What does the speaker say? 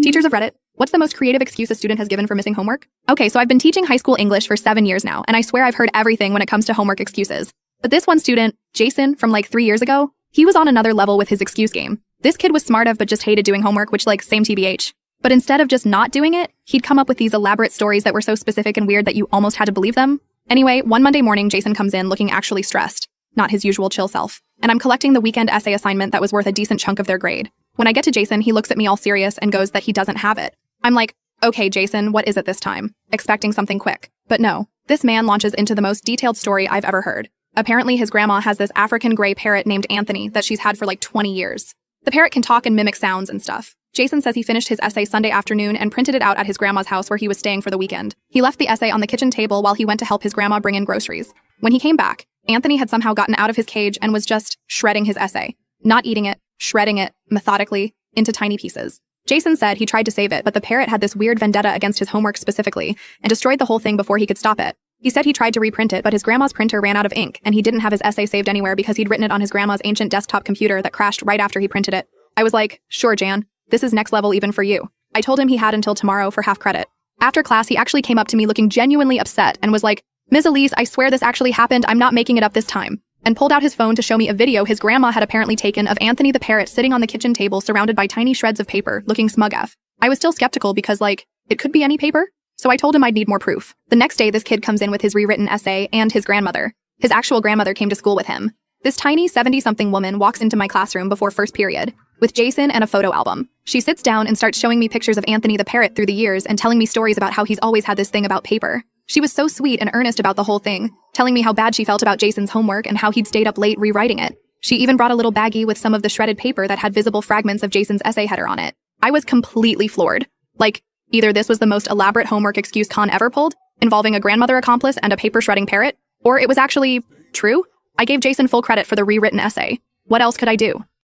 Teachers of Reddit, what's the most creative excuse a student has given for missing homework? Okay, so I've been teaching high school English for 7 years now, and I swear I've heard everything when it comes to homework excuses. But this one student, Jason, from like 3 years ago, he was on another level with his excuse game. This kid was smart of but just hated doing homework, which like same TBH. But instead of just not doing it, he'd come up with these elaborate stories that were so specific and weird that you almost had to believe them. Anyway, one Monday morning, Jason comes in looking actually stressed, not his usual chill self. And I'm collecting the weekend essay assignment that was worth a decent chunk of their grade. When I get to Jason, he looks at me all serious and goes that he doesn't have it. I'm like, okay, Jason, what is it this time? Expecting something quick. But no, this man launches into the most detailed story I've ever heard. Apparently his grandma has this African gray parrot named Anthony that she's had for like 20 years. The parrot can talk and mimic sounds and stuff. Jason says he finished his essay Sunday afternoon and printed it out at his grandma's house where he was staying for the weekend. He left the essay on the kitchen table while he went to help his grandma bring in groceries. When he came back, Anthony had somehow gotten out of his cage and was just shredding his essay. Not eating it, shredding it, methodically, into tiny pieces. Jason said he tried to save it, but the parrot had this weird vendetta against his homework specifically, and destroyed the whole thing before he could stop it. He said he tried to reprint it, but his grandma's printer ran out of ink, and he didn't have his essay saved anywhere because he'd written it on his grandma's ancient desktop computer that crashed right after he printed it. I was like, sure, Jan, this is next level even for you. I told him he had until tomorrow for half credit. After class, he actually came up to me looking genuinely upset and was like, Ms. Elise, I swear this actually happened, I'm not making it up this time. And pulled out his phone to show me a video his grandma had apparently taken of Anthony the parrot sitting on the kitchen table surrounded by tiny shreds of paper, looking smug af. I was still skeptical because, like, it could be any paper. So I told him I'd need more proof. The next day, this kid comes in with his rewritten essay and his grandmother. His actual grandmother came to school with him. This tiny 70-something woman walks into my classroom before first period, with Jason and a photo album. She sits down and starts showing me pictures of Anthony the parrot through the years and telling me stories about how he's always had this thing about paper. She was so sweet and earnest about the whole thing, telling me how bad she felt about Jason's homework and how he'd stayed up late rewriting it. She even brought a little baggie with some of the shredded paper that had visible fragments of Jason's essay header on it. I was completely floored. Like, either this was the most elaborate homework excuse Con ever pulled, involving a grandmother accomplice and a paper-shredding parrot, or it was actually true. I gave Jason full credit for the rewritten essay. What else could I do?